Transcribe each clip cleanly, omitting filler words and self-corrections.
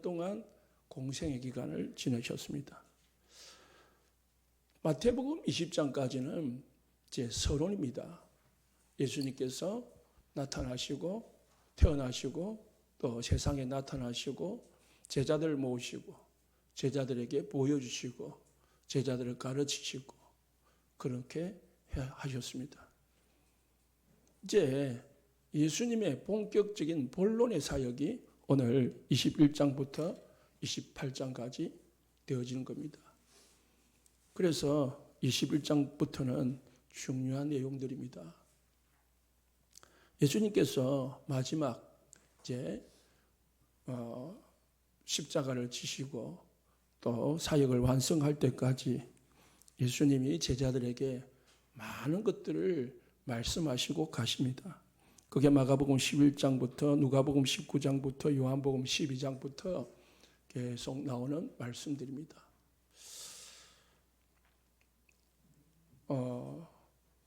동안 공생의 기간을 지내셨습니다. 마태복음 20장까지는 제 서론입니다. 예수님께서 나타나시고 태어나시고 또 세상에 나타나시고 제자들을 모으시고 제자들에게 보여주시고 제자들을 가르치시고 그렇게 하셨습니다. 이제 예수님의 본격적인 본론의 사역이 오늘 21장부터 28장까지 되어지는 겁니다. 그래서 21장부터는 중요한 내용들입니다. 예수님께서 마지막 이제 십자가를 지시고 또 사역을 완성할 때까지 예수님이 제자들에게 많은 것들을 말씀하시고 가십니다. 그게 마가복음 11장부터 누가복음 19장부터 요한복음 12장부터 계속 나오는 말씀들입니다.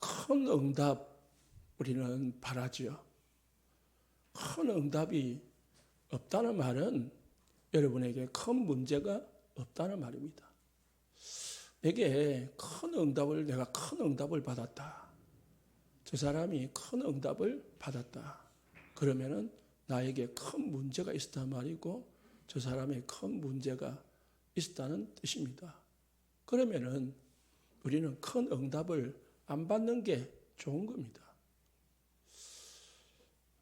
큰 응답 우리는 바라지요. 큰 응답이 없다는 말은 여러분에게 큰 문제가 없다는 말입니다. 내게 내가 큰 응답을 받았다. 저 사람이 큰 응답을 받았다. 그러면은 나에게 큰 문제가 있었단 말이고 저 사람의 큰 문제가 있었다는 뜻입니다. 그러면은 우리는 큰 응답을 안 받는 게 좋은 겁니다.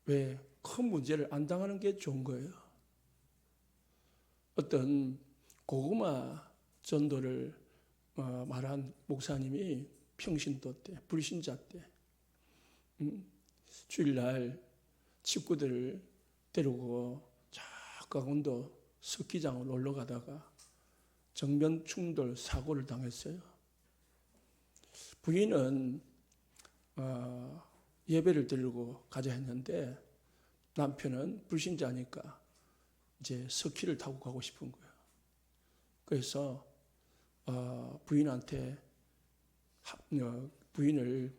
왜? 큰 문제를 안 당하는 게 좋은 거예요. 어떤 고구마 전도를 말한 목사님이 평신도 때, 불신자 때 주일날 친구들을 데리고 저 강원도 스키장을 놀러 가다가 정면 충돌 사고를 당했어요. 부인은 예배를 드리고 가자 했는데 남편은 불신자니까 이제 스키를 타고 가고 싶은 거예요. 그래서 부인한테 부인을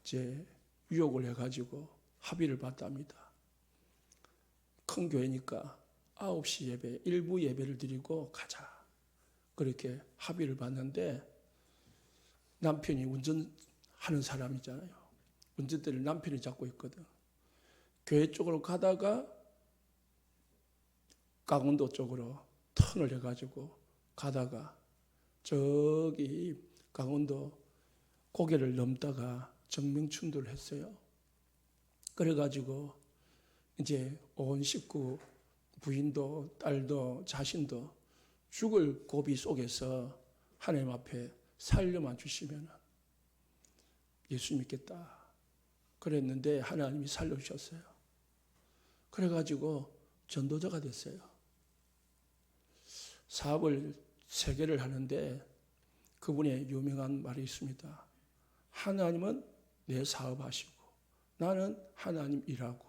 이제 유혹을 해가지고 합의를 봤답니다. 큰 교회니까 9시 예배, 일부 예배를 드리고 가자. 그렇게 합의를 봤는데 남편이 운전하는 사람이잖아요. 운전대를 남편이 잡고 있거든. 교회 쪽으로 가다가 강원도 쪽으로 턴을 해가지고 가다가 저기 강원도 고개를 넘다가 정명충돌을 했어요. 그래가지고 이제 온 식구, 부인도 딸도 자신도 죽을 고비 속에서 하나님 앞에 살려만 주시면 예수 믿겠다. 그랬는데 하나님이 살려주셨어요. 그래가지고 전도자가 됐어요. 사업을 3개를 하는데 그분의 유명한 말이 있습니다. 하나님은 내 사업하시고 나는 하나님 일하고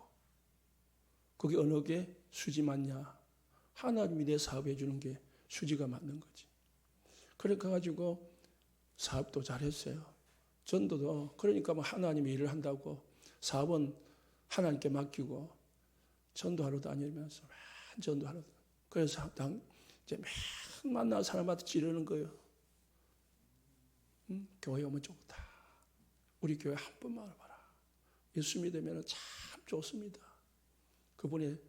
그게 어느 게 수지 맞냐? 하나님이 내 사업해 주는 게 수지가 맞는 거지. 그렇게 가지고 사업도 잘했어요. 전도도 그러니까 뭐 하나님이 일을 한다고 사업은 하나님께 맡기고 전도하러 다니면서 맨 전도하러 그래서 이제 맨 만나는 사람한테 지르는 거예요. 교회 오면 좋다. 우리 교회 한 번만 와봐라. 예수 믿으면 참 좋습니다. 그분의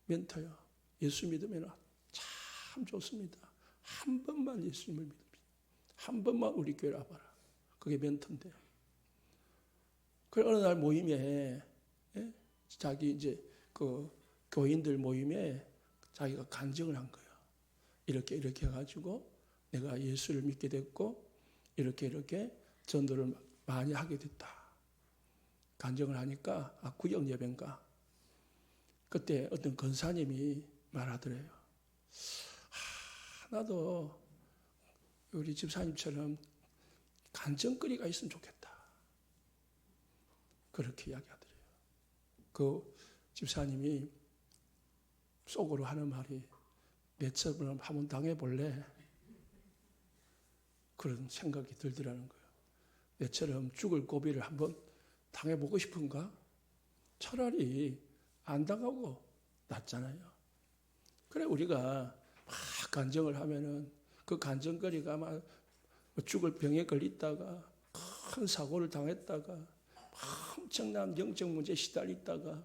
멘토요. 예수 믿으면 참 좋습니다. 한 번만 예수님을 믿읍니다. 한 번만 우리 교회에 와봐라. 그게 멘토인데. 그 어느 날 모임에 자기 이제 그 교인들 모임에 자기가 간증을 한 거예요. 이렇게 해가지고 내가 예수를 믿게 됐고 이렇게 전도를 많이 하게 됐다. 간증을 하니까 구역 예배인가 그때 어떤 권사님이 말하더래요. 나도 우리 집사님처럼 간증거리가 있으면 좋겠다. 그렇게 이야기하더래요. 그 집사님이 속으로 하는 말이 내처럼 한번 당해볼래? 그런 생각이 들더라는 거예요. 내처럼 죽을 고비를 한번 당해보고 싶은가? 차라리 안 당하고 낫잖아요. 그래 우리가 막 간증을 하면은 그 간증거리가 막 죽을 병에 걸렸다가 큰 사고를 당했다가 엄청난 영적 문제에 시달리다가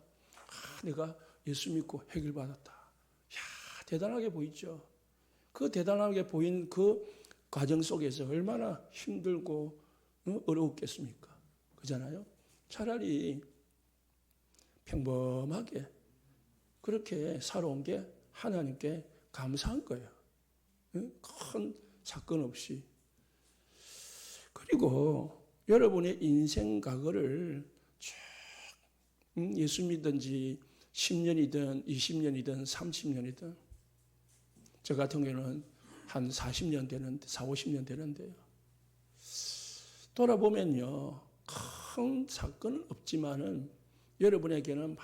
내가 예수 믿고 해결받았다. 야, 대단하게 보이죠. 그 대단하게 보인 그 과정 속에서 얼마나 힘들고 어려웠겠습니까? 그잖아요. 차라리 평범하게 그렇게 살아온 게 하나님께 감사한 거예요. 큰 사건 없이. 그리고 여러분의 인생 과거를 쭉 예수 믿은지 10년이든 20년이든 30년이든 저 같은 경우는 한 40년 되는데 50년 되는데요. 돌아보면요. 큰 사건은 없지만은 여러분에게는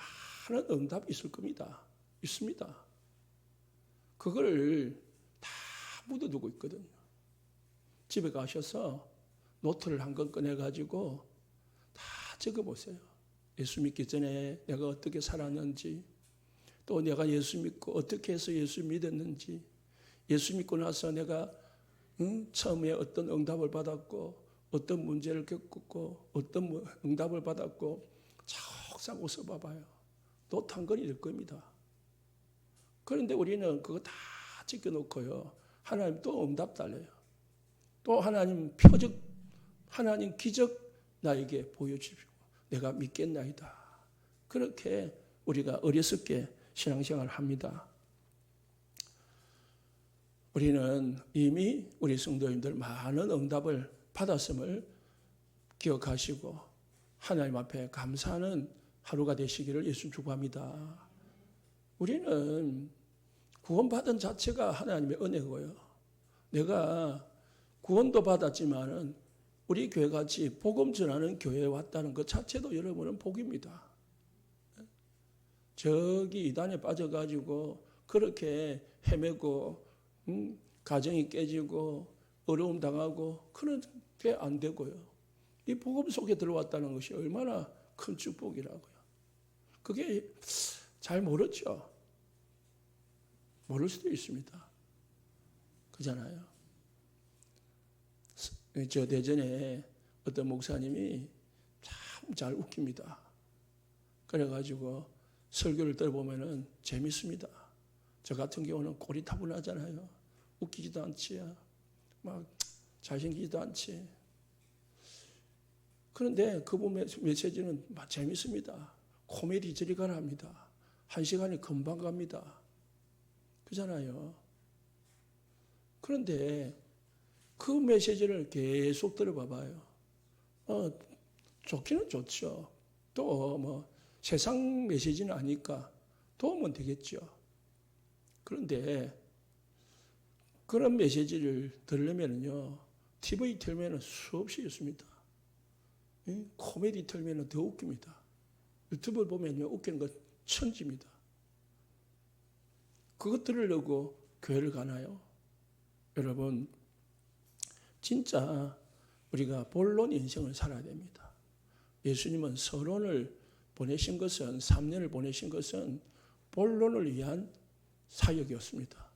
많은 응답이 있을 겁니다. 있습니다. 그걸 다 묻어두고 있거든요. 집에 가셔서 노트를 한 권 꺼내가지고 다 적어보세요. 예수 믿기 전에 내가 어떻게 살았는지, 또 내가 예수 믿고 어떻게 해서 예수 믿었는지, 예수 믿고 나서 내가 처음에 어떤 응답을 받았고, 어떤 문제를 겪었고, 어떤 응답을 받았고, 쫙 써봐봐요. 노트 한 권이 될 겁니다. 그런데 우리는 그거 다 찍어놓고요. 하나님 또 응답 달래요. 또 하나님 표적, 하나님 기적 나에게 보여주시고 내가 믿겠나이다. 그렇게 우리가 어리석게 신앙생활을 합니다. 우리는 이미 우리 성도님들 많은 응답을 받았음을 기억하시고 하나님 앞에 감사하는 하루가 되시기를 예수 축복합니다. 우리는 구원받은 자체가 하나님의 은혜고요. 내가 구원도 받았지만은 우리 교회같이 복음 전하는 교회에 왔다는 것 자체도 여러분은 복입니다. 저기 이단에 빠져가지고 그렇게 헤매고 가정이 깨지고 어려움 당하고 그런 게 안 되고요. 이 복음 속에 들어왔다는 것이 얼마나 큰 축복이라고요. 그게 잘 모르죠. 모를 수도 있습니다. 그잖아요. 저 대전에 어떤 목사님이 참 잘 웃깁니다. 그래가지고 설교를 들어보면은 재밌습니다. 저 같은 경우는 고리타분하잖아요. 웃기지도 않지, 막 잘생기지도 않지. 그런데 그분 메시지는 막 재밌습니다. 코미디 저리가라 합니다. 1시간이 금방 갑니다. 그잖아요. 그런데 그 메시지를 계속 들어봐봐요. 좋기는 좋죠. 또 뭐 세상 메시지는 아니까 도움은 되겠죠. 그런데 그런 메시지를 들으면요, TV 틀면은 수없이 있습니다. 코미디 틀면은 더 웃깁니다. 유튜브를 보면요, 웃기는 거 천지입니다. 그것 들으려고 교회를 가나요? 여러분, 진짜 우리가 본론 인생을 살아야 됩니다. 예수님은 서론을 보내신 것은, 3년을 보내신 것은 본론을 위한 사역이었습니다.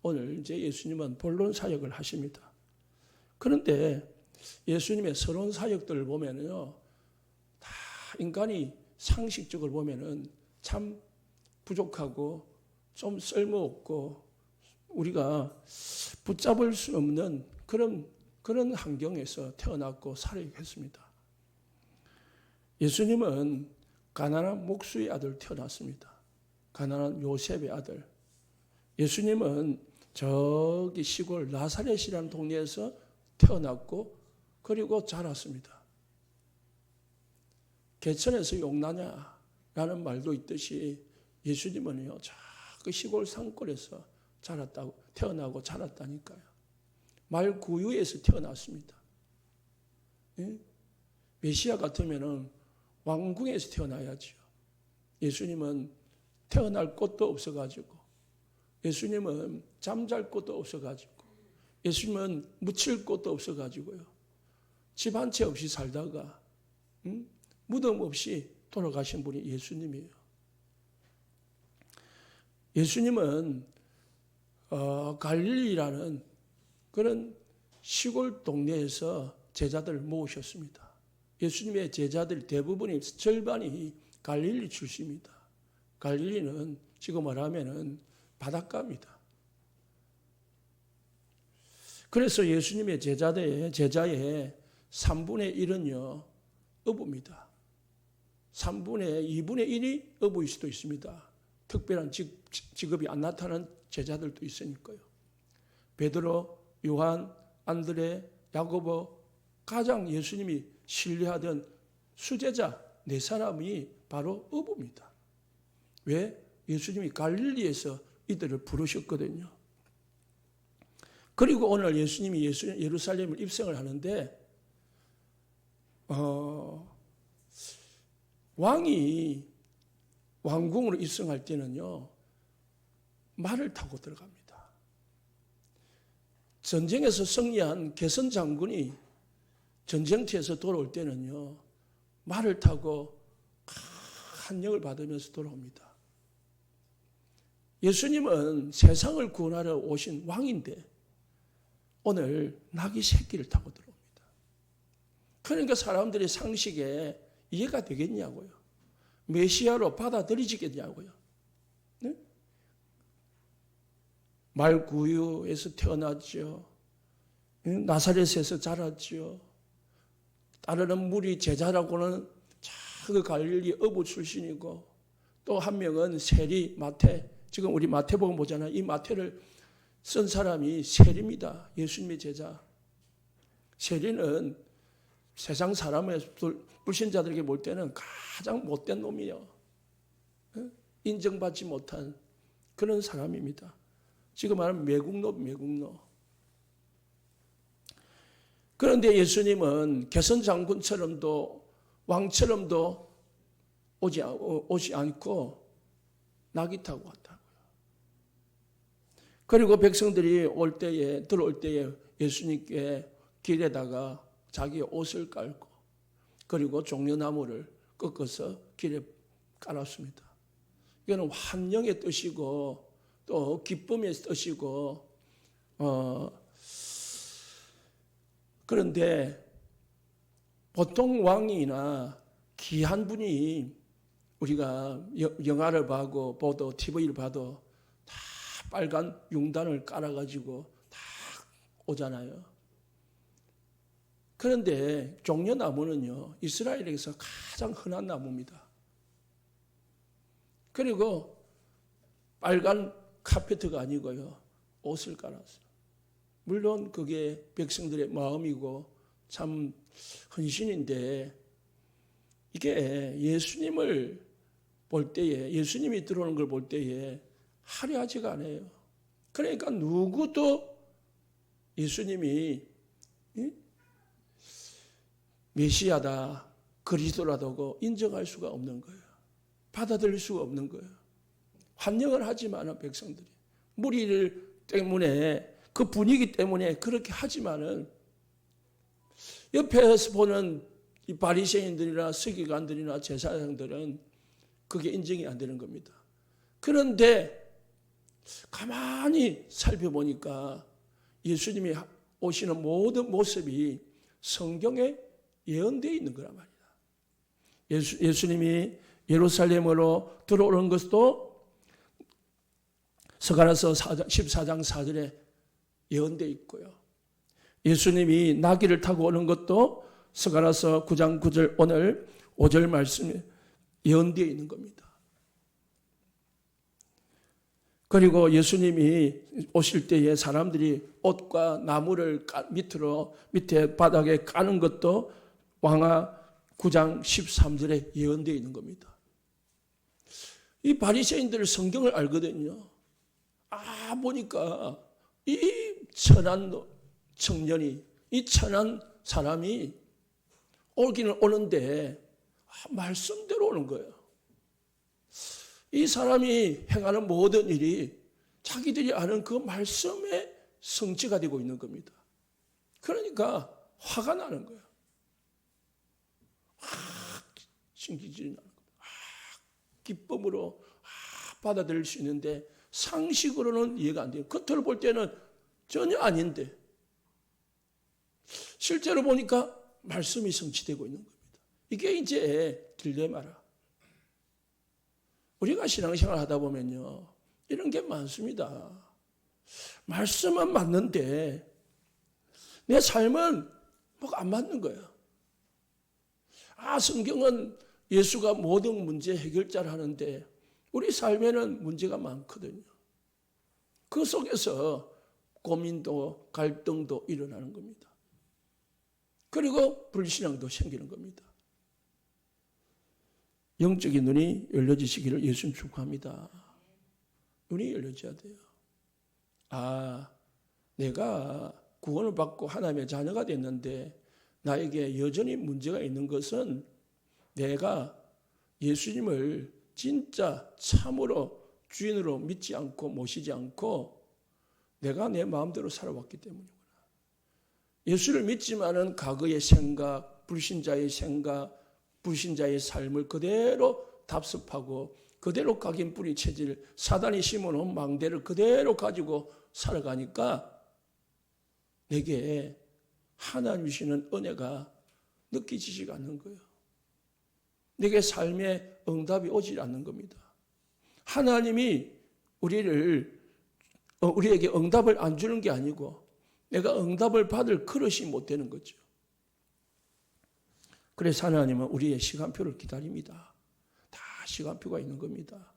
오늘 이제 예수님은 본론 사역을 하십니다. 그런데 예수님의 서론 사역들을 보면요, 다 인간이 상식적으로 보면은 참 부족하고 좀 쓸모없고 우리가 붙잡을 수 없는 그런 환경에서 태어났고 살아했습니다. 예수님은 가난한 목수의 아들 태어났습니다. 가난한 요셉의 아들. 예수님은 저기 시골 나사렛이라는 동네에서 태어났고 그리고 자랐습니다. 개천에서 용나냐라는 말도 있듯이 예수님은요, 그 시골 산골에서 태어나고 자랐다니까요. 말 구유에서 태어났습니다. 메시아 같으면은 왕궁에서 태어나야죠. 예수님은 태어날 곳도 없어가지고, 예수님은 잠잘 곳도 없어가지고, 예수님은 묻힐 곳도 없어가지고요. 집 한 채 없이 살다가 무덤 없이 돌아가신 분이 예수님이에요. 예수님은 갈릴리라는 그런 시골 동네에서 제자들을 모으셨습니다. 예수님의 제자들 대부분이 절반이 갈릴리 출신입니다. 갈릴리는 지금 말하면은 바닷가입니다. 그래서 예수님의 제자의 3분의 1은요 어부입니다. 2분의 1이 어부일 수도 있습니다. 특별한 직업이 안 나타난 제자들도 있으니까요. 베드로, 요한, 안드레, 야고보, 가장 예수님이 신뢰하던 수제자 4사람이 바로 어부입니다. 왜? 예수님이 갈릴리에서 이들을 부르셨거든요. 그리고 오늘 예수님이 예루살렘을 입성을 하는데 왕이 왕궁으로 입성할 때는요 말을 타고 들어갑니다. 전쟁에서 승리한 개선 장군이 전쟁터에서 돌아올 때는요 말을 타고 한영을 받으면서 돌아옵니다. 예수님은 세상을 구원하러 오신 왕인데 오늘 나귀 새끼를 타고 들어옵니다. 그러니까 사람들이 상식에 이해가 되겠냐고요. 메시아로 받아들이지겠냐고요. 네? 말구유에서 태어났죠. 나사렛에서 자랐죠. 따르는 무리 제자라고는 그 갈릴리 어부 출신이고 또 한 명은 세리 마태. 지금 우리 마태복음 보잖아요. 이 마태를 쓴 사람이 세리입니다. 예수님의 제자. 세리는 세상 사람의 불신자들에게 볼 때는 가장 못된 놈이에요. 인정받지 못한 그런 사람입니다. 지금 말하면 매국노. 그런데 예수님은 개선 장군처럼도 왕처럼도 오지 않고 나귀 타고 왔다고요. 그리고 백성들이 들어올 때에 예수님께 길에다가 자기 옷을 깔고 그리고 종려나무를 꺾어서 길에 깔았습니다. 이거는 환영의 뜻이고 또 기쁨의 뜻이고 그런데 보통 왕이나 귀한 분이 우리가 영화를 보도 TV를 봐도 다 빨간 융단을 깔아가지고 다 오잖아요. 그런데 종려나무는요 이스라엘에서 가장 흔한 나무입니다. 그리고 빨간 카페트가 아니고요 옷을 깔았어요. 물론 그게 백성들의 마음이고 참 헌신인데 이게 예수님을 볼 때에 예수님이 들어오는 걸 볼 때에 화려하지가 않아요. 그러니까 누구도 예수님이 메시아다 그리스도라고 인정할 수가 없는 거예요. 받아들일 수가 없는 거예요. 환영을 하지만은 백성들이 무리를 때문에 그 분위기 때문에 그렇게 하지만은 옆에서 보는 이 바리새인들이나 서기관들이나 제사장들은 그게 인정이 안 되는 겁니다. 그런데 가만히 살펴보니까 예수님이 오시는 모든 모습이 성경에 예언되어 있는 거란 말이다. 예수님이 예루살렘으로 들어오는 것도 스가랴서 14장 4절에 예언되어 있고요. 예수님이 나귀를 타고 오는 것도 스가랴서 9장 9절 오늘 5절 말씀에 예언되어 있는 겁니다. 그리고 예수님이 오실 때에 사람들이 옷과 나무를 밑에 바닥에 까는 것도 왕하 9장 13절에 예언되어 있는 겁니다. 이 바리새인들 성경을 알거든요. 보니까 이 천한 청년이 이 천한 사람이 오기는 오는데 말씀대로 오는 거예요. 이 사람이 행하는 모든 일이 자기들이 아는 그 말씀의 성취가 되고 있는 겁니다. 그러니까 화가 나는 거예요. 신기질이 나는 거예요. 기쁨으로 받아들일 수 있는데 상식으로는 이해가 안 돼요. 겉으로 볼 때는 전혀 아닌데 실제로 보니까 말씀이 성취되고 있는 겁니다. 이게 이제 딜레마라. 우리가 신앙생활 하다 보면요, 이런 게 많습니다. 말씀은 맞는데 내 삶은 뭐가 안 맞는 거야. 성경은 예수가 모든 문제 해결자를 하는데 우리 삶에는 문제가 많거든요. 그 속에서 고민도 갈등도 일어나는 겁니다. 그리고 불신앙도 생기는 겁니다. 영적인 눈이 열려지시기를 예수님 축복합니다. 눈이 열려져야 돼요. 내가 구원을 받고 하나님의 자녀가 됐는데 나에게 여전히 문제가 있는 것은 내가 예수님을 진짜 참으로 주인으로 믿지 않고 모시지 않고 내가 내 마음대로 살아왔기 때문이구나. 예수를 믿지만은 과거의 생각, 불신자의 생각, 불신자의 삶을 그대로 답습하고 그대로 각인 뿌리 체질, 사단이 심어놓은 망대를 그대로 가지고 살아가니까 내게 하나님 주시는 은혜가 느껴지지가 않는 거예요. 내게 삶의 응답이 오지 않는 겁니다. 하나님이 우리에게 응답을 안 주는 게 아니고 내가 응답을 받을 그릇이 못 되는 거죠. 그래서 하나님은 우리의 시간표를 기다립니다. 다 시간표가 있는 겁니다.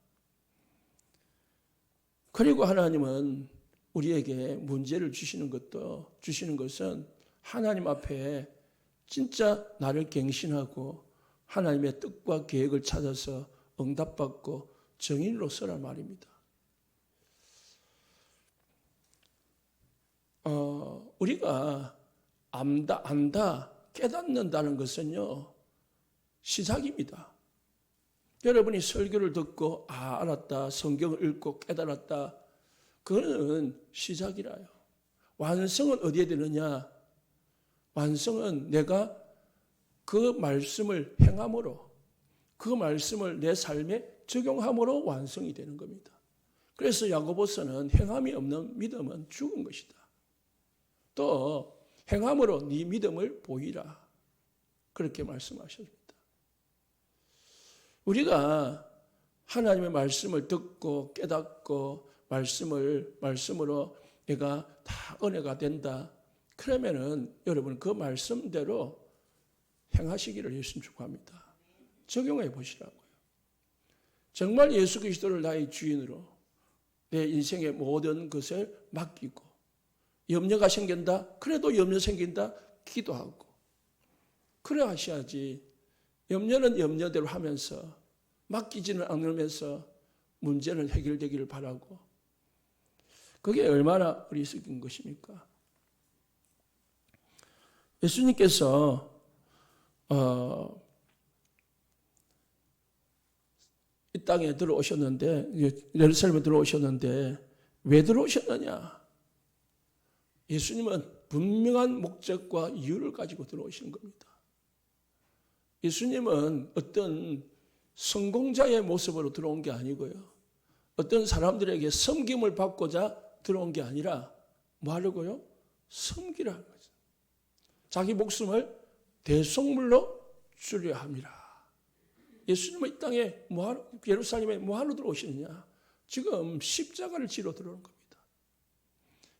그리고 하나님은 우리에게 문제를 주시는 것은 하나님 앞에 진짜 나를 갱신하고 하나님의 뜻과 계획을 찾아서 응답받고 정인으로 서란 말입니다. 우리가 안다, 깨닫는다는 것은요, 시작입니다. 여러분이 설교를 듣고 알았다, 성경을 읽고 깨달았다, 그거는 시작이라요. 완성은 어디에 되느냐? 완성은 내가 그 말씀을 행함으로, 그 말씀을 내 삶에 적용함으로 완성이 되는 겁니다. 그래서 야고보서는 행함이 없는 믿음은 죽은 것이다. 또 행함으로 네 믿음을 보이라. 그렇게 말씀하셨습니다. 우리가 하나님의 말씀을 듣고 깨닫고 말씀으로 내가 다 은혜가 된다. 그러면은 여러분 그 말씀대로 행하시기를 예수님 축복합니다. 적용해 보시라고요. 정말 예수 그리스도를 나의 주인으로 내 인생의 모든 것을 맡기고 염려가 생긴다. 그래도 염려 생긴다. 기도하고. 그래 하셔야지. 염려는 염려대로 하면서 맡기지는 않으면서 문제는 해결되기를 바라고. 그게 얼마나 어리석은 것입니까? 예수님께서 이 땅에 들어오셨는데, 예루살렘에 들어오셨는데 왜 들어오셨느냐? 예수님은 분명한 목적과 이유를 가지고 들어오시는 겁니다. 예수님은 어떤 성공자의 모습으로 들어온 게 아니고요. 어떤 사람들에게 섬김을 받고자 들어온 게 아니라 뭐 하려고요? 섬기라는 거죠. 자기 목숨을 대속물로 주려 함이라. 예수님은 이 땅에 예루살렘에 뭐하러 들어오시느냐? 지금 십자가를 지러 들어오는 겁니다.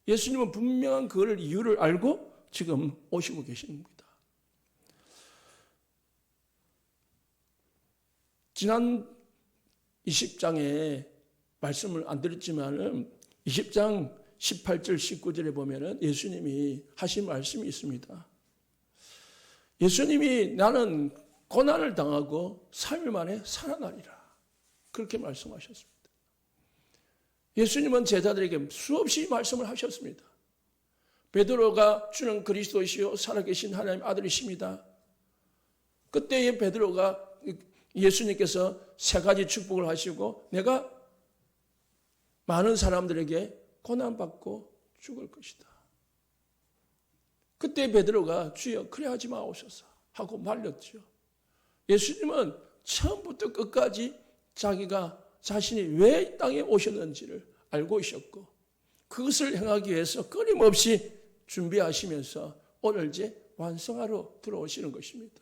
예수님은 분명한 그걸 이유를 알고 지금 오시고 계십니다. 지난 20장에 말씀을 안 드렸지만 20장 18절 19절에 보면 예수님이 하신 말씀이 있습니다. 예수님이 나는 고난을 당하고 3일 만에 살아나리라. 그렇게 말씀하셨습니다. 예수님은 제자들에게 수없이 말씀을 하셨습니다. 베드로가 주는 그리스도이시요 살아계신 하나님 아들이십니다. 그때의 베드로가 예수님께서 세 가지 축복을 하시고 내가 많은 사람들에게 고난받고 죽을 것이다. 그때 베드로가 주여 그래 하지 마옵소서 하고 말렸죠. 예수님은 처음부터 끝까지 자신이 왜 이 땅에 오셨는지를 알고 있었고 그것을 행하기 위해서 끊임없이 준비하시면서 오늘 이제 완성하러 들어오시는 것입니다.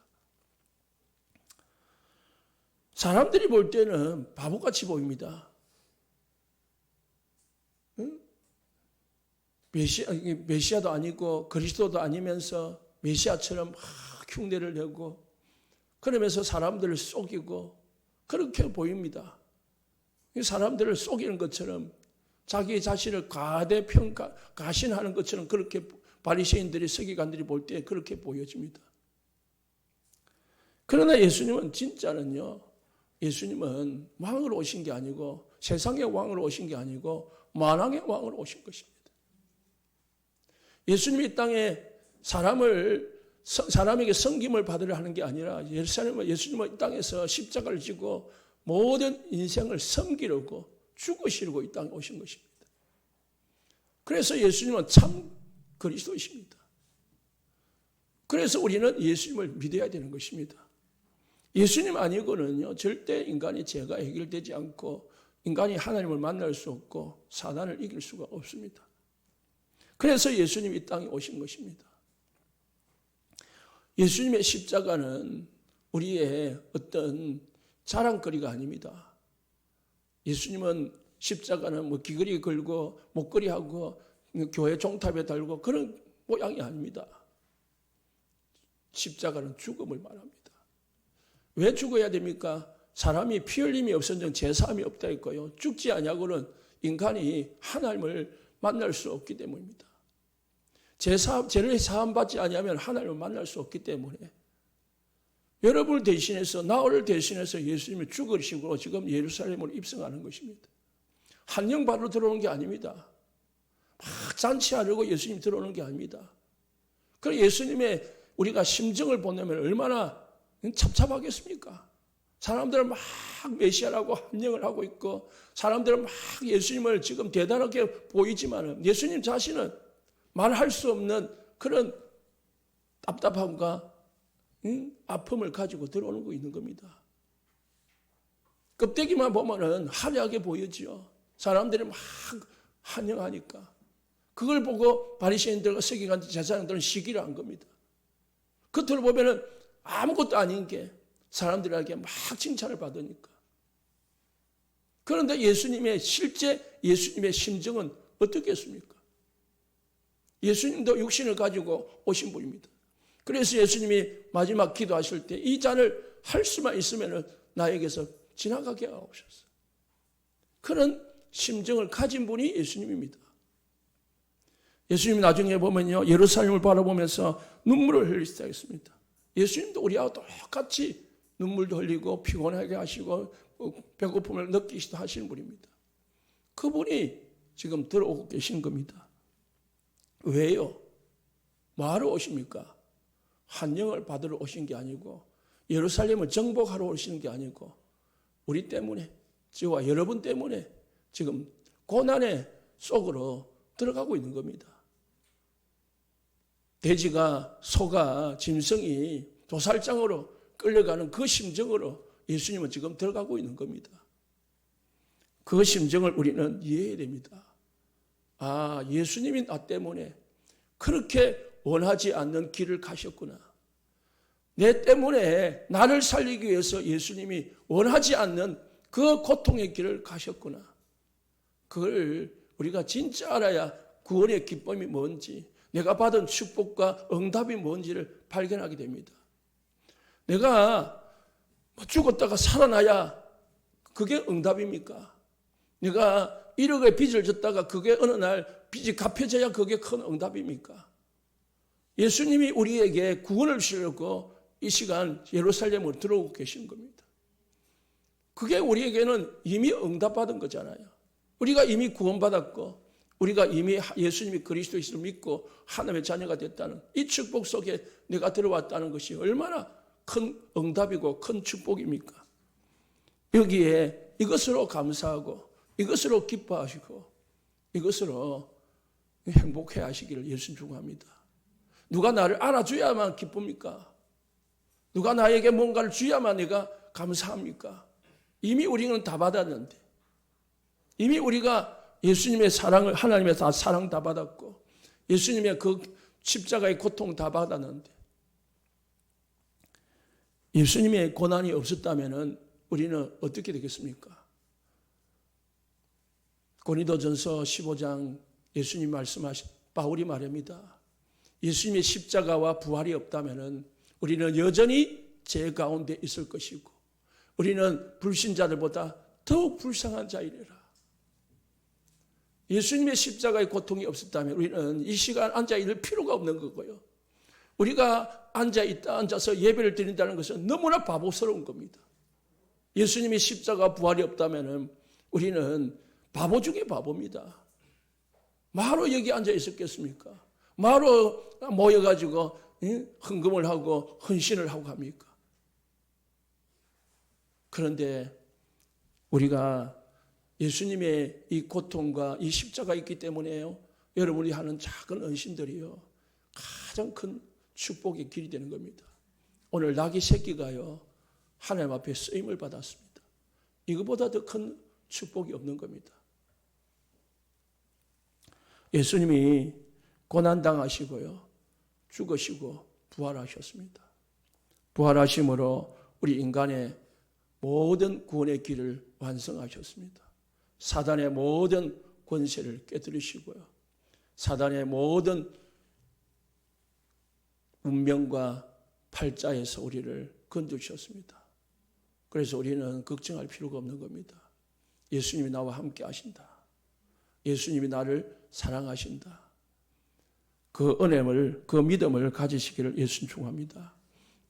사람들이 볼 때는 바보같이 보입니다. 메시아도 아니고 그리스도도 아니면서 메시아처럼 막 흉내를 내고 그러면서 사람들을 속이고 그렇게 보입니다. 사람들을 속이는 것처럼 자기 자신을 가신하는 것처럼 그렇게 바리새인들이 서기관들이 볼 때 그렇게 보여집니다. 그러나 예수님은 진짜는요. 예수님은 왕으로 오신 게 아니고 세상의 왕으로 오신 게 아니고 만왕의 왕으로 오신 것입니다. 예수님이 이 땅에 사람에게 섬김을 받으려 하는 게 아니라 예수님은 이 땅에서 십자가를 지고 모든 인생을 섬기려고 죽으시려고 이 땅에 오신 것입니다. 그래서 예수님은 참 그리스도이십니다. 그래서 우리는 예수님을 믿어야 되는 것입니다. 예수님 아니고는요 절대 인간의 죄가 해결되지 않고 인간이 하나님을 만날 수 없고 사단을 이길 수가 없습니다. 그래서 예수님이 이 땅에 오신 것입니다. 예수님의 십자가는 우리의 어떤 자랑거리가 아닙니다. 예수님은 십자가는 귀걸이 걸고 목걸이하고 교회 종탑에 달고 그런 모양이 아닙니다. 십자가는 죽음을 말합니다. 왜 죽어야 됩니까? 사람이 피 흘림이 없어진 제사함이 없다 했고요. 죽지 아니하고는 인간이 하나님을 만날 수 없기 때문입니다. 죄를 사함받지 아니하면 하나님을 만날 수 없기 때문에 여러분을 대신해서 나를 대신해서 예수님이 죽으시고 지금 예루살렘으로 입성하는 것입니다. 한영 바로 들어오는 게 아닙니다. 막 잔치하려고 예수님이 들어오는 게 아닙니다. 그래서 예수님의 우리가 심정을 보내면 얼마나 찹찹하겠습니까? 사람들은 막 메시아라고 함령을 하고 있고 사람들은 막 예수님을 지금 대단하게 보이지만 예수님 자신은 말할 수 없는 그런 답답함과 아픔을 가지고 들어오는 거 있는 겁니다. 껍데기만 보면은 화려하게 보이지요. 사람들이 막 환영하니까 그걸 보고 바리새인들과 서기관 제사장들은 시기를 한 겁니다. 겉으로 보면은 아무것도 아닌 게 사람들에게 막 칭찬을 받으니까. 그런데 실제 예수님의 심정은 어떻겠습니까? 예수님도 육신을 가지고 오신 분입니다. 그래서 예수님이 마지막 기도하실 때 이 잔을 할 수만 있으면 나에게서 지나가게 하옵소서. 그런 심정을 가진 분이 예수님입니다. 예수님이 나중에 보면요 예루살렘을 바라보면서 눈물을 흘리기 시작했습니다. 예수님도 우리하고 똑같이 눈물도 흘리고 피곤하게 하시고 배고픔을 느끼시도 하시는 분입니다. 그분이 지금 들어오고 계신 겁니다. 왜요? 뭐하러 오십니까? 환영을 받으러 오신 게 아니고 예루살렘을 정복하러 오시는 게 아니고 우리 때문에 저와 여러분 때문에 지금 고난의 속으로 들어가고 있는 겁니다. 돼지가 소가 짐승이 도살장으로 끌려가는 그 심정으로 예수님은 지금 들어가고 있는 겁니다. 그 심정을 우리는 이해해야 됩니다. 아, 예수님이 나 때문에 그렇게 원하지 않는 길을 가셨구나. 내 때문에 나를 살리기 위해서 예수님이 원하지 않는 그 고통의 길을 가셨구나. 그걸 우리가 진짜 알아야 구원의 기쁨이 뭔지, 내가 받은 축복과 응답이 뭔지를 발견하게 됩니다. 내가 죽었다가 살아나야 그게 응답입니까? 내가 1억의 빚을 졌다가 그게 어느 날 빚이 갚여져야 그게 큰 응답입니까? 예수님이 우리에게 구원을 주시려고 이 시간 예루살렘으로 들어오고 계신 겁니다. 그게 우리에게는 이미 응답받은 거잖아요. 우리가 이미 구원받았고 우리가 이미 예수님이 그리스도이심을 믿고 하나님의 자녀가 됐다는 이 축복 속에 내가 들어왔다는 것이 얼마나 큰 응답이고 큰 축복입니까? 여기에 이것으로 감사하고 이것으로 기뻐하시고 이것으로 행복해 하시기를 예수님 축원합니다. 누가 나를 알아줘야만 기쁩니까? 누가 나에게 뭔가를 주야만 내가 감사합니까? 이미 우리는 다 받았는데 이미 우리가 예수님의 사랑을, 하나님의 다 사랑 다 받았고 예수님의 그 십자가의 고통 다 받았는데 예수님의 고난이 없었다면 우리는 어떻게 되겠습니까? 고린도전서 15장 예수님 말씀하신 바울이 말합니다. 예수님의 십자가와 부활이 없다면 우리는 여전히 죄 가운데 있을 것이고 우리는 불신자들보다 더욱 불쌍한 자이래라. 예수님의 십자가의 고통이 없었다면 우리는 이 시간 앉아 있을 필요가 없는 거고요. 우리가 앉아서 예배를 드린다는 것은 너무나 바보스러운 겁니다. 예수님의 십자가 부활이 없다면 우리는 바보 중에 바보입니다. 뭐하러 여기 앉아 있었겠습니까? 뭐하러 모여가지고 헌금을 하고 헌신을 하고 합니까? 그런데 우리가 예수님의 이 고통과 이 십자가 있기 때문에요. 여러분이 하는 작은 헌신들이요. 가장 큰 축복의 길이 되는 겁니다. 오늘 낙이 새끼가요. 하나님 앞에 쓰임을 받았습니다. 이거보다 더 큰 축복이 없는 겁니다. 예수님이 고난당하시고요. 죽으시고 부활하셨습니다. 부활하심으로 우리 인간의 모든 구원의 길을 완성하셨습니다. 사단의 모든 권세를 깨뜨리시고요. 사단의 모든 운명과 팔자에서 우리를 건드리셨습니다. 그래서 우리는 걱정할 필요가 없는 겁니다. 예수님이 나와 함께 하신다. 예수님이 나를 사랑하신다. 그 은혜를, 그 믿음을 가지시기를 예수님 축원합니다.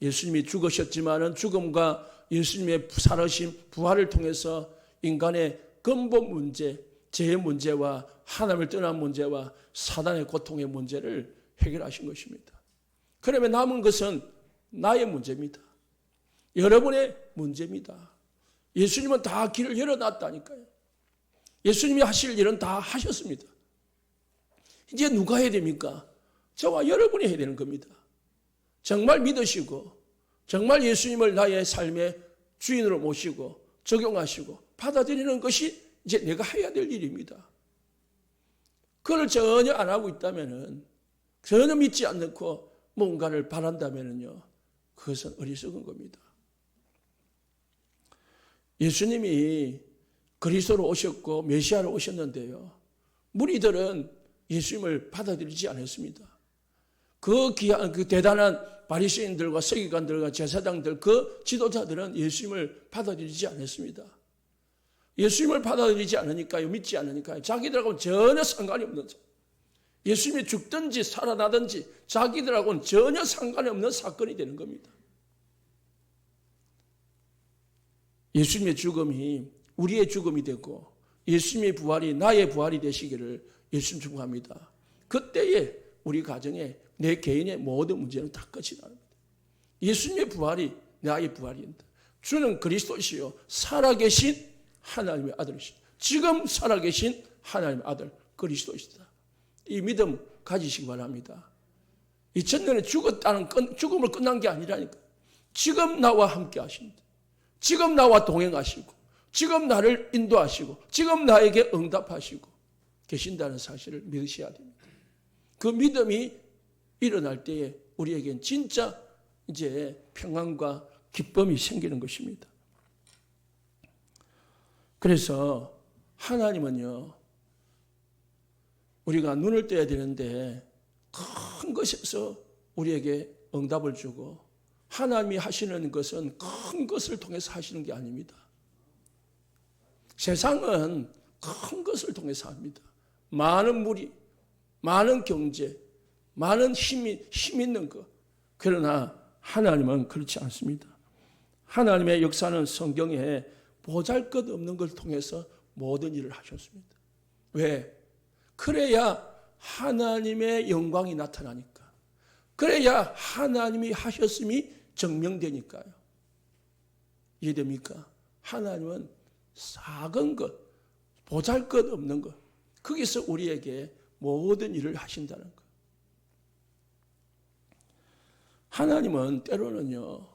예수님이 죽으셨지만은 죽음과 예수님의 살아심, 부활을 통해서 인간의 근본 문제, 죄의 문제와 하나님을 떠난 문제와 사단의 고통의 문제를 해결하신 것입니다. 그러면 남은 것은 나의 문제입니다. 여러분의 문제입니다. 예수님은 다 길을 열어놨다니까요. 예수님이 하실 일은 다 하셨습니다. 이제 누가 해야 됩니까? 저와 여러분이 해야 되는 겁니다. 정말 믿으시고 정말 예수님을 나의 삶의 주인으로 모시고 적용하시고 받아들이는 것이 이제 내가 해야 될 일입니다. 그걸 전혀 안 하고 있다면, 전혀 믿지 않고 뭔가를 바란다면요, 그것은 어리석은 겁니다. 예수님이 그리스도로 오셨고 메시아로 오셨는데요, 무리들은 예수님을 받아들이지 않았습니다. 그 귀한, 그 대단한 바리새인들과 서기관들과 제사장들, 그 지도자들은 예수님을 받아들이지 않았습니다. 예수님을 받아들이지 않으니까요, 믿지 않으니까요, 자기들하고는 전혀 상관이 없는, 예수님이 죽든지 살아나든지 자기들하고는 전혀 상관이 없는 사건이 되는 겁니다. 예수님의 죽음이 우리의 죽음이 되고 예수님의 부활이 나의 부활이 되시기를 예수님 축복합니다. 그때에 우리 가정에 내 개인의 모든 문제는 다 끝이 납니다. 예수님의 부활이 나의 부활입니다. 주는 그리스도시요 살아계신 하나님의 아들이시다. 지금 살아계신 하나님의 아들 그리스도시다. 이 믿음 가지시기 바랍니다. 2000년에 죽음을 끝난 게 아니라니까. 지금 나와 함께 하신다. 지금 나와 동행하시고 지금 나를 인도하시고 지금 나에게 응답하시고 계신다는 사실을 믿으셔야 됩니다. 그 믿음이 일어날 때에 우리에겐 진짜 이제 평안과 기쁨이 생기는 것입니다. 그래서 하나님은요, 우리가 눈을 떼야 되는데 큰 것에서 우리에게 응답을 주고, 하나님이 하시는 것은 큰 것을 통해서 하시는 게 아닙니다. 세상은 큰 것을 통해서 합니다. 많은 무리, 많은 경제, 많은 힘 있는 것. 그러나 하나님은 그렇지 않습니다. 하나님의 역사는 성경에 보잘것없는 걸 통해서 모든 일을 하셨습니다. 왜? 그래야 하나님의 영광이 나타나니까. 그래야 하나님이 하셨음이 증명되니까요. 이해됩니까? 하나님은 작은 것, 보잘것없는 것, 거기서 우리에게 모든 일을 하신다는 것. 하나님은 때로는요,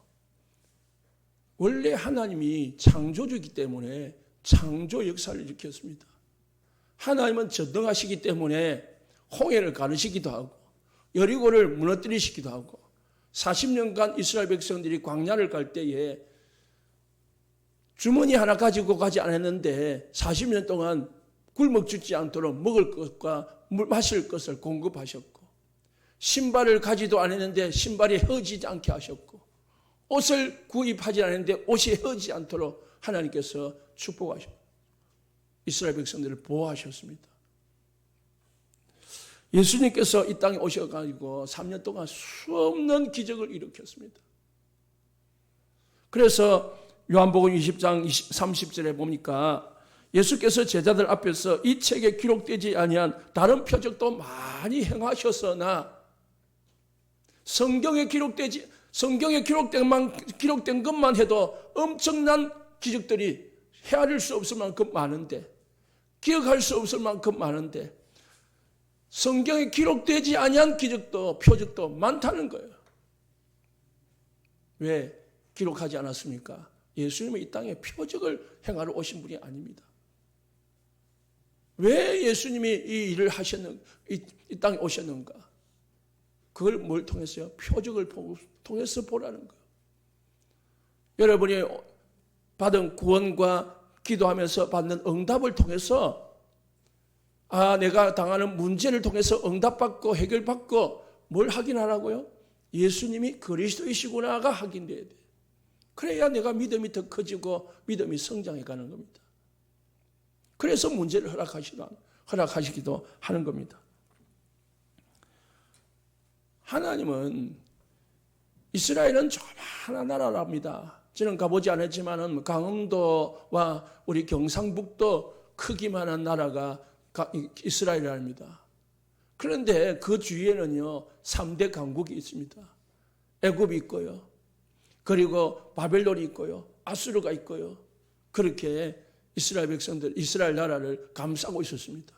원래 하나님이 창조주이기 때문에 창조 역사를 일으켰습니다. 하나님은 전능하시기 때문에 홍해를 가르시기도 하고 여리고를 무너뜨리시기도 하고 40년간 이스라엘 백성들이 광야를 갈 때에 주머니 하나 가지고 가지 않았는데 40년 동안 굶어 죽지 않도록 먹을 것과 마실 것을 공급하셨고 신발을 가지도 않았는데 신발이 헤어지지 않게 하셨고 옷을 구입하지 않았는데 옷이 헤어지지 않도록 하나님께서 축복하셨고 이스라엘 백성들을 보호하셨습니다. 예수님께서 이 땅에 오셔가지고 3년 동안 수없는 기적을 일으켰습니다. 그래서 요한복음 20장 30절에 보니까 예수께서 제자들 앞에서 이 책에 기록되지 아니한 다른 표적도 많이 행하셨으나 성경에 기록된 것만 해도 엄청난 기적들이 헤아릴 수 없을 만큼 많은데 기억할 수 없을 만큼 많은데 성경에 기록되지 아니한 기적도 표적도 많다는 거예요. 왜 기록하지 않았습니까? 예수님은 이 땅에 표적을 행하러 오신 분이 아닙니다. 왜 예수님이 이 일을 하셨는가? 이 땅에 오셨는가? 그걸 뭘 통해서요? 표적을 통해서 보라는 거예요. 여러분이 받은 구원과 기도하면서 받는 응답을 통해서 내가 당하는 문제를 통해서 응답받고 해결받고 뭘 확인하라고요? 예수님이 그리스도이시구나가 확인돼야 돼. 그래야 내가 믿음이 더 커지고 믿음이 성장해 가는 겁니다. 그래서 문제를 허락하시기도 하는 겁니다. 하나님은 이스라엘은 조그마한 나라랍니다. 저는 가보지 않았지만 강원도와 우리 경상북도 크기만한 나라가 이스라엘입니다. 그런데 그 주위에는요 3대 강국이 있습니다. 애굽이 있고요. 그리고 바벨론이 있고요. 아수르가 있고요. 그렇게 이스라엘 백성들, 이스라엘 나라를 감싸고 있었습니다.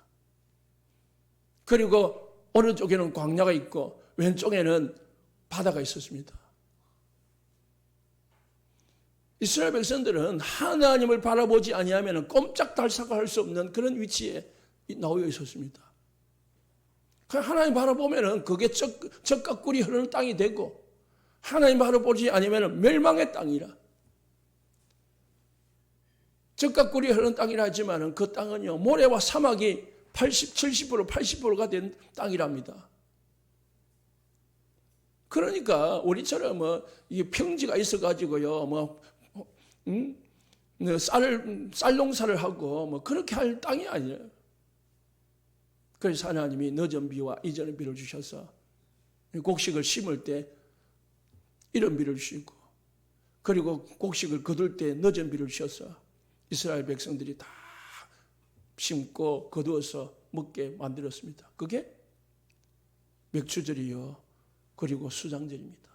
그리고 오른쪽에는 광야가 있고 왼쪽에는 바다가 있었습니다. 이스라엘 백성들은 하나님을 바라보지 아니하면 꼼짝달싹 할 수 없는 그런 위치에 놓여 있었습니다. 하나님 바라보면 그게 젖과 꿀이 흐르는 땅이 되고 하나님 바라보지 않으면 멸망의 땅이라. 젖과 꿀이 흐르는 땅이라 하지만 그 땅은요 모래와 사막이 70%, 80%가 된 땅이랍니다. 그러니까 우리처럼 이게 평지가 있어가지고요 쌀 농사를 하고 그렇게 할 땅이 아니에요. 그래서 하나님이 늦은 비와 이전의 비를 주셔서 곡식을 심을 때 이른 비를 주시고 그리고 곡식을 거둘 때 늦은 비를 주셔서 이스라엘 백성들이 다 심고 거두어서 먹게 만들었습니다. 그게 맥추절이요 그리고 수장절입니다.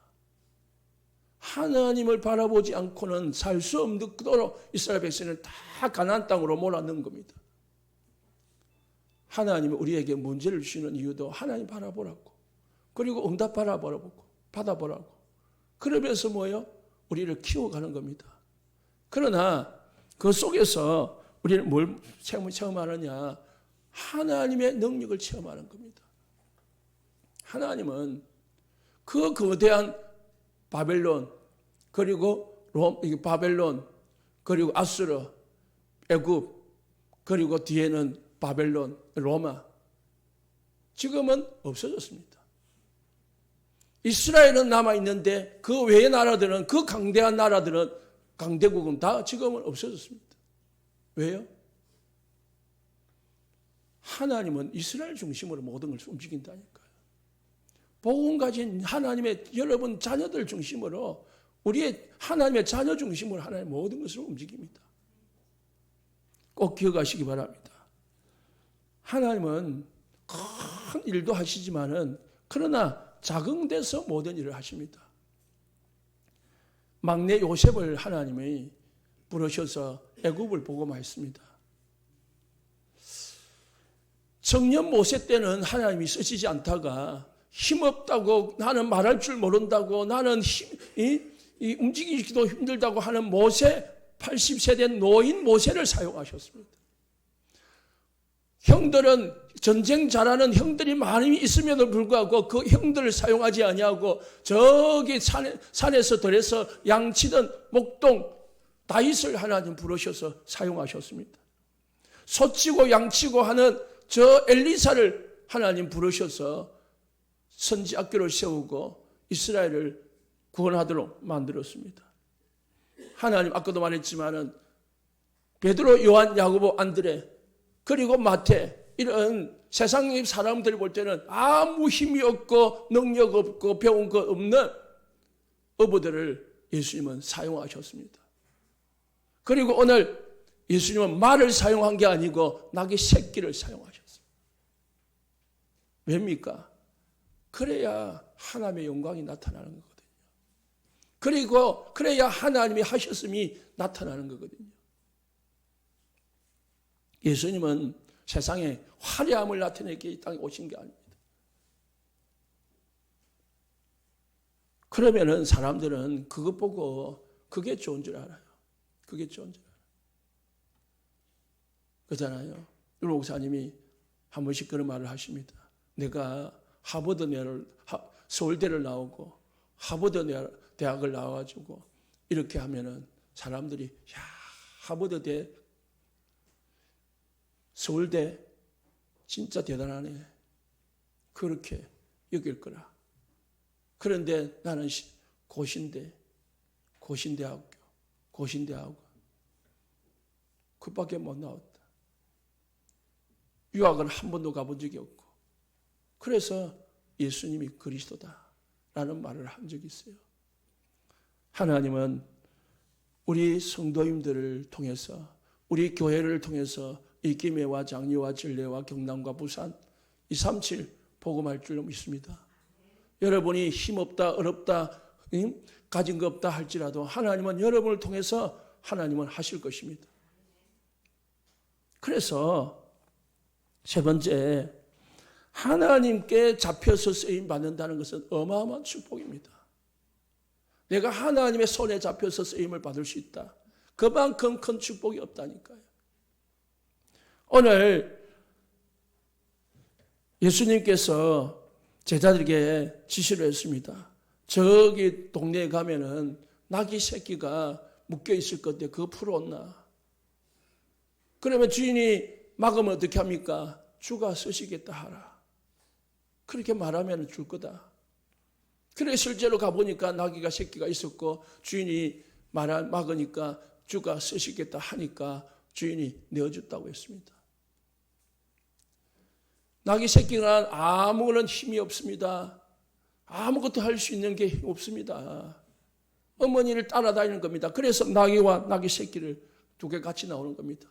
하나님을 바라보지 않고는 살 수 없도록 이스라엘 백성을 다 가나안 땅으로 몰아넣은 겁니다. 하나님은 우리에게 문제를 주시는 이유도 하나님 바라보라고 그리고 응답 바라보라고 받아보라고 그러면서 뭐예요? 우리를 키워가는 겁니다. 그러나 그 속에서 우리는 뭘 체험하느냐? 하나님의 능력을 체험하는 겁니다. 하나님은 그 거대한 바벨론 그리고 바벨론 그리고 아수르 애굽 그리고 뒤에는 바벨론 로마 지금은 없어졌습니다. 이스라엘은 남아있는데 그 외의 나라들은 그 강대한 나라들은 강대국은 다 지금은 없어졌습니다. 왜요? 하나님은 이스라엘 중심으로 모든 걸 움직인다니까요. 복음 가진 하나님의 여러분 자녀들 중심으로 우리의 하나님의 자녀 중심으로 하나님 모든 것을 움직입니다. 꼭 기억하시기 바랍니다. 하나님은 큰 일도 하시지만은 그러나 작은 데서 모든 일을 하십니다. 막내 요셉을 하나님이 부르셔서 애굽을 복음하였습니다. 청년 모세 때는 하나님이 쓰시지 않다가 힘없다고 나는 말할 줄 모른다고 나는 움직이기도 힘들다고 하는 모세 80세 된 노인 모세를 사용하셨습니다. 형들은 전쟁 잘하는 형들이 많이 있음에도 불구하고 그 형들을 사용하지 아니하고 저기 산에서 들에서 양치던 목동 다윗을 하나님 부르셔서 사용하셨습니다. 소치고 양치고 하는 저 엘리사를 하나님 부르셔서 선지 학교를 세우고 이스라엘을 구원하도록 만들었습니다. 하나님 아까도 말했지만은 베드로, 요한, 야고보, 안드레 그리고 마태 이런 세상의 사람들이 볼 때는 아무 힘이 없고 능력 없고 배운 것 없는 어부들을 예수님은 사용하셨습니다. 그리고 오늘 예수님은 말을 사용한 게 아니고 낙의 새끼를 사용하셨습니다. 왜입니까? 그래야 하나님의 영광이 나타나는 거거든요. 그리고 그래야 하나님이 하셨음이 나타나는 거거든요. 예수님은 세상에 화려함을 나타내기 이 땅에 오신 게 아닙니다. 그러면은 사람들은 그것 보고 그게 좋은 줄 알아요. 그게 좋은 줄 알아요. 그렇잖아요. 우리 목사님이 한 번씩 그런 말을 하십니다. 내가 서울대를 나오고 하버드 대학을 나와가지고 이렇게 하면은 사람들이 야 하버드대 서울대 진짜 대단하네 그렇게 여길 거라. 그런데 나는 고신대하고 그밖에 못 나왔다. 유학은 한 번도 가본 적이 없고 그래서 예수님이 그리스도다라는 말을 한 적이 있어요. 하나님은 우리 성도님들을 통해서 우리 교회를 통해서 이김해와 장리와 진례와 경남과 부산 237 복음할 줄로 믿습니다. 여러분이 힘없다 어렵다 가진 거 없다 할지라도 하나님은 여러분을 통해서 하나님은 하실 것입니다. 그래서 세 번째 하나님께 잡혀서 쓰임 받는다는 것은 어마어마한 축복입니다. 내가 하나님의 손에 잡혀서 쓰임을 받을 수 있다. 그만큼 큰 축복이 없다니까요. 오늘 예수님께서 제자들에게 지시를 했습니다. 저기 동네에 가면은 낙이 새끼가 묶여 있을 건데 그거 풀어온나. 그러면 주인이 막으면 어떻게 합니까? 주가 쓰시겠다 하라. 그렇게 말하면 줄 거다. 그래 실제로 가보니까 나귀가 새끼가 있었고 주인이 막으니까 주가 쓰시겠다 하니까 주인이 내어줬다고 했습니다. 나귀 새끼는 아무런 힘이 없습니다. 아무것도 할 수 있는 게 없습니다. 어머니를 따라다니는 겁니다. 그래서 나귀와 나귀 새끼를 두 개 같이 나오는 겁니다.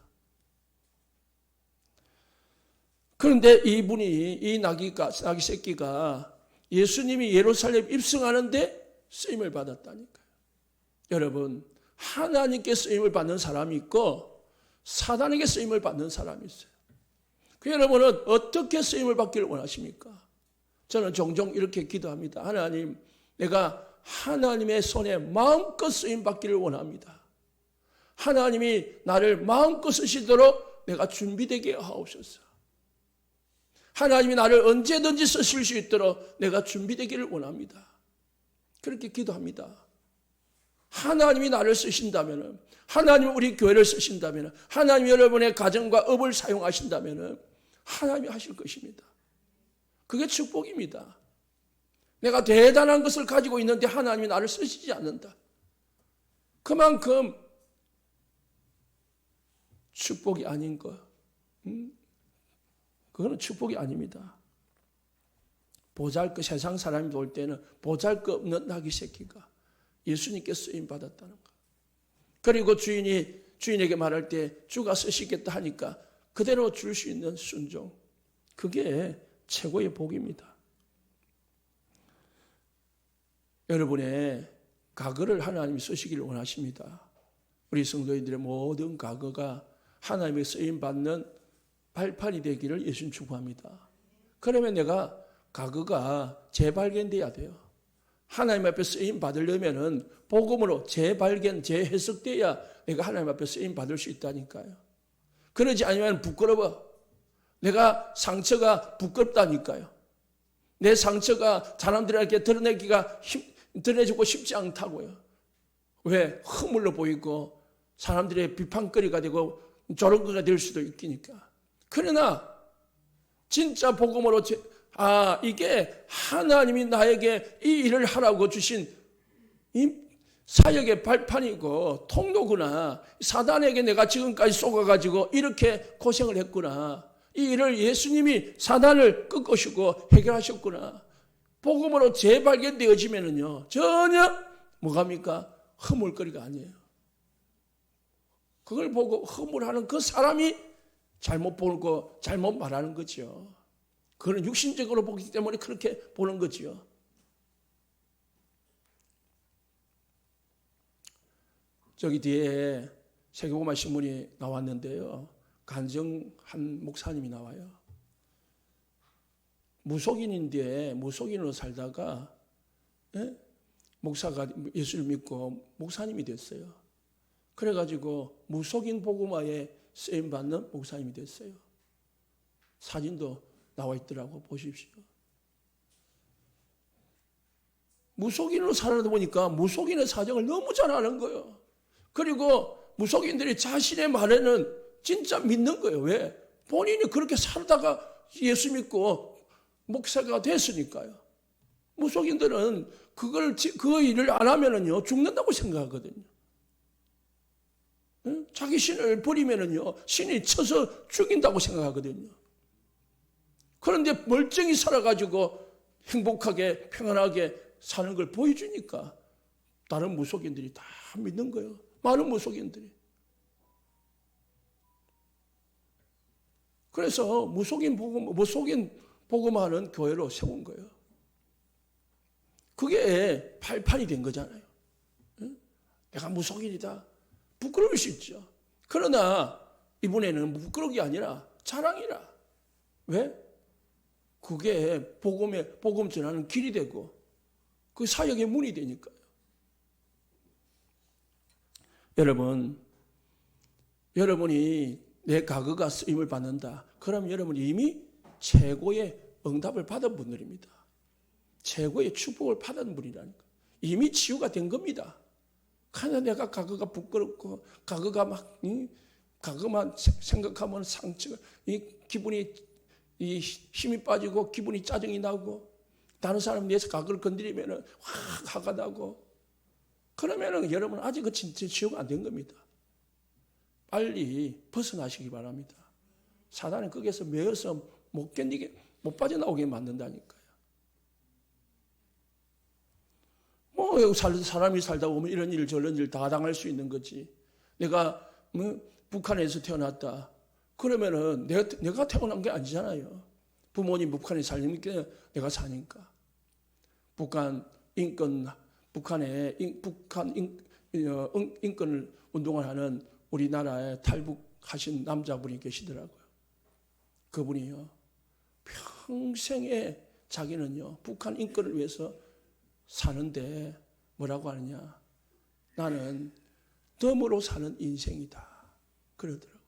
그런데 이 나귀 새끼가 예수님이 예루살렘 입성하는데 쓰임을 받았다니까요. 여러분, 하나님께 쓰임을 받는 사람이 있고 사단에게 쓰임을 받는 사람이 있어요. 여러분은 어떻게 쓰임을 받기를 원하십니까? 저는 종종 이렇게 기도합니다. 하나님, 내가 하나님의 손에 마음껏 쓰임 받기를 원합니다. 하나님이 나를 마음껏 쓰시도록 내가 준비되게 하옵소서. 하나님이 나를 언제든지 쓰실 수 있도록 내가 준비되기를 원합니다. 그렇게 기도합니다. 하나님이 나를 쓰신다면, 하나님이 우리 교회를 쓰신다면, 하나님이 여러분의 가정과 업을 사용하신다면 하나님이 하실 것입니다. 그게 축복입니다. 내가 대단한 것을 가지고 있는데 하나님이 나를 쓰시지 않는다. 그만큼 축복이 아닌 것. 그거는 축복이 아닙니다. 보잘것 세상 사람이 볼 때는 보잘것 없는 나귀 새끼가 예수님께 쓰임 받았다는 것. 그리고 주인에게 말할 때 주가 쓰시겠다 하니까 그대로 줄 수 있는 순종. 그게 최고의 복입니다. 여러분의 과거를 하나님이 쓰시기를 원하십니다. 우리 성도인들의 모든 과거가 하나님의 쓰임 받는 발판이 되기를 예수님 축복합니다. 그러면 내가 과거가 재발견돼야 돼요. 하나님 앞에 쓰임 받으려면은 복음으로 재발견, 재해석돼야 내가 하나님 앞에 쓰임 받을 수 있다니까요. 그러지 않으면 부끄러워. 내가 상처가 부끄럽다니까요. 내 상처가 사람들에게 드러내주고 싶지 않다고요. 왜? 허물로 보이고 사람들의 비판거리가 되고 조롱거리가 될 수도 있으니까. 그러나 진짜 복음으로 이게 하나님이 나에게 이 일을 하라고 주신 이 사역의 발판이고 통로구나. 사단에게 내가 지금까지 속아가지고 이렇게 고생을 했구나. 이 일을 예수님이 사단을 꺾으시고 해결하셨구나. 복음으로 재발견되어지면은요, 전혀 뭐갑니까? 허물거리가 아니에요. 그걸 보고 허물하는 그 사람이 잘못 보고 잘못 말하는 거죠. 그건 육신적으로 보기 때문에 그렇게 보는 거죠. 저기 뒤에 세계복음화 신문이 나왔는데요. 간정한 목사님이 나와요. 무속인인데 무속인으로 살다가 목사가 예수를 믿고 목사님이 됐어요. 그래가지고 무속인 복음화에 쓰임받는 목사님이 됐어요. 사진도 나와 있더라고. 보십시오. 무속인으로 살아다 보니까 무속인의 사정을 너무 잘 아는 거예요. 그리고 무속인들이 자신의 말에는 진짜 믿는 거예요. 왜? 본인이 그렇게 살다가 예수 믿고 목사가 됐으니까요. 무속인들은 그 일을 안 하면은요, 죽는다고 생각하거든요. 자기 신을 버리면은요, 신이 쳐서 죽인다고 생각하거든요. 그런데 멀쩡히 살아가지고 행복하게, 평안하게 사는 걸 보여주니까 다른 무속인들이 다 믿는 거예요. 많은 무속인들이. 그래서 무속인 복음하는 교회로 세운 거예요. 그게 발판이 된 거잖아요. 내가 무속인이다. 부끄러울 수 있죠. 그러나 이번에는 부끄러운 게 아니라 자랑이라. 왜? 그게 복음 전하는 길이 되고 그 사역의 문이 되니까요. 여러분이 내 과거가 쓰임을 받는다. 그럼 여러분이 이미 최고의 응답을 받은 분들입니다. 최고의 축복을 받은 분이라니까. 이미 치유가 된 겁니다. 그냥 내가 과거가 부끄럽고 과거만 생각하면 상처가 기분이 힘이 빠지고 기분이 짜증이 나고 다른 사람 내서 과거를 건드리면은 화가 나고 그러면은 여러분 아직 그 진짜 치유가 안 된 겁니다. 빨리 벗어나시기 바랍니다. 사단은 거기에서 매여서 못 빠져나오게 만든다니까요. 사람이 살다 보면 이런 일 저런 일 다 당할 수 있는 거지. 내가 북한에서 태어났다. 그러면은 내가 태어난 게 아니잖아요. 부모님 북한에 살니까 내가 사니까. 북한 인권을 운동을 하는 우리나라에 탈북하신 남자분이 계시더라고요. 그분이요. 평생에 자기는요, 북한 인권을 위해서 사는데 뭐라고 하느냐. 나는 덤으로 사는 인생이다. 그러더라고요.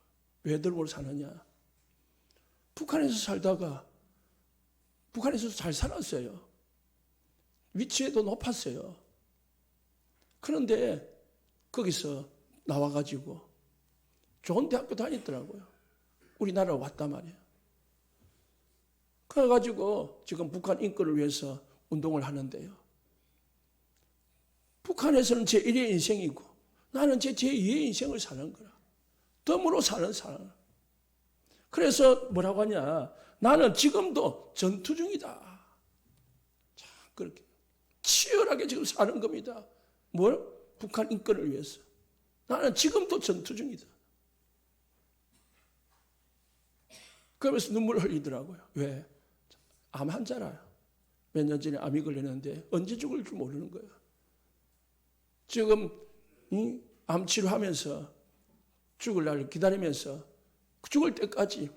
왜 덤으로 사느냐. 북한에서 살다가 북한에서 잘 살았어요. 위치에도 높았어요. 그런데 거기서 나와가지고 좋은 대학교 다녔더라고요. 우리나라로 왔단 말이에요. 그래가지고 지금 북한 인권을 위해서 운동을 하는데요. 북한에서는 제1의 인생이고 나는 제2의 인생을 사는 거라. 덤으로 사는 사람. 그래서 뭐라고 하냐. 나는 지금도 전투 중이다. 자, 그렇게 치열하게 지금 사는 겁니다. 뭘? 북한 인권을 위해서. 나는 지금도 전투 중이다. 그러면서 눈물을 흘리더라고요. 왜? 암 환자라요. 몇 년 전에 암이 걸렸는데 언제 죽을 줄 모르는 거예요. 지금 암 치료하면서 죽을 날을 기다리면서 죽을 때까지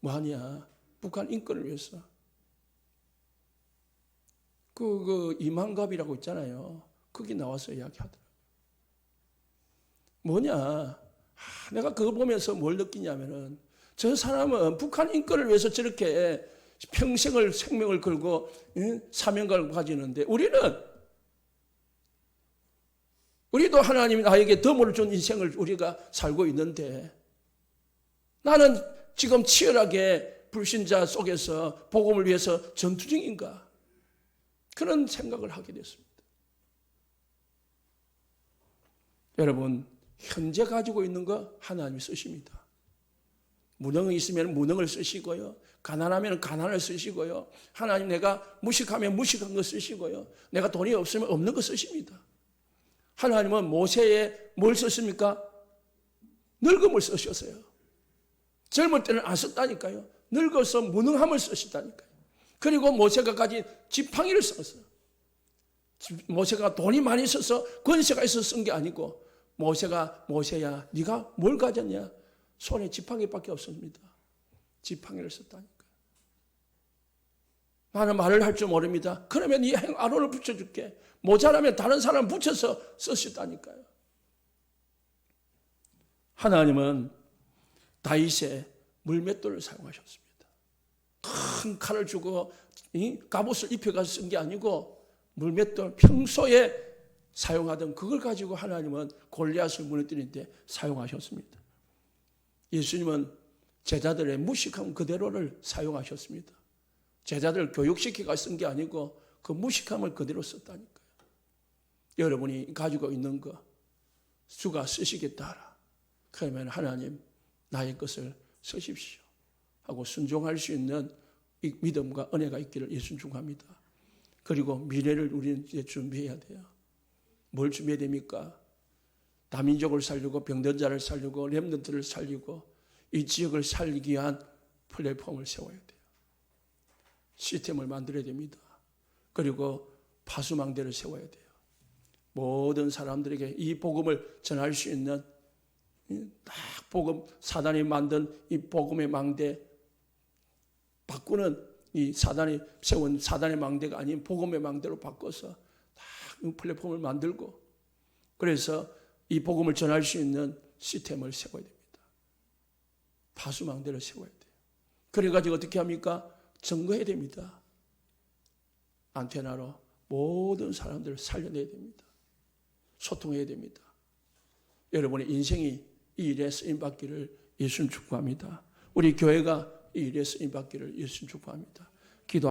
뭐하냐. 북한 인권을 위해서. 그 이만갑이라고 있잖아요. 거기 나와서 이야기하더라고요. 뭐냐. 내가 그거 보면서 뭘 느끼냐면은 저 사람은 북한 인권을 위해서 저렇게 평생을 생명을 걸고 사명감을 가지는데 우리도 하나님이 나에게 덤을 준 인생을 우리가 살고 있는데 나는 지금 치열하게 불신자 속에서 복음을 위해서 전투 중인가? 그런 생각을 하게 됐습니다. 여러분, 현재 가지고 있는 거 하나님이 쓰십니다. 무능이 있으면 무능을 쓰시고요. 가난하면 가난을 쓰시고요. 하나님 내가 무식하면 무식한 거 쓰시고요. 내가 돈이 없으면 없는 거 쓰십니다. 하나님은 모세에 뭘 썼습니까? 늙음을 쓰셨어요. 젊을 때는 안 썼다니까요. 늙어서 무능함을 쓰시다니까요. 그리고 모세가 가진 지팡이를 썼어요. 모세가 돈이 많이 있어서 권세가 있어서 쓴 게 아니고 모세야 네가 뭘 가졌냐? 손에 지팡이밖에 없습니다. 지팡이를 썼다니까요. 나는 말을 할 줄 모릅니다. 그러면 이 아론을 붙여줄게. 모자라면 다른 사람 붙여서 쓰셨다니까요. 하나님은 다윗의 물맷돌을 사용하셨습니다. 큰 칼을 주고 갑옷을 입혀가서 쓴 게 아니고 물맷돌 평소에 사용하던 그걸 가지고 하나님은 골리앗을 무너뜨리는데 사용하셨습니다. 예수님은 제자들의 무식함 그대로를 사용하셨습니다. 제자들 교육시키가 쓴 게 아니고 그 무식함을 그대로 썼다니까요. 여러분이 가지고 있는 거 주가 쓰시겠다 하라. 그러면 하나님 나의 것을 쓰십시오 하고 순종할 수 있는 이 믿음과 은혜가 있기를 예수님 축원합니다. 그리고 미래를 우리는 이제 준비해야 돼요. 뭘 준비해야 됩니까? 다민족을 살리고 병든 자를 살리고 렘넌트를 살리고 이 지역을 살리기 위한 플랫폼을 세워야 돼요. 시스템을 만들어야 됩니다. 그리고 파수망대를 세워야 돼요. 모든 사람들에게 이 복음을 전할 수 있는 딱 복음, 사단이 만든 이 복음의 망대 바꾸는 이 사단이 세운 사단의 망대가 아닌 복음의 망대로 바꿔서 딱 플랫폼을 만들고 그래서 이 복음을 전할 수 있는 시스템을 세워야 됩니다. 파수망대를 세워야 돼요. 그래가지고 어떻게 합니까? 증거해야 됩니다. 안테나로 모든 사람들을 살려내야 됩니다. 소통해야 됩니다. 여러분의 인생이 이 일에 쓰임받기를 예수님 축복합니다. 우리 교회가 이 일에 쓰임받기를 예수님 축복합니다. 기도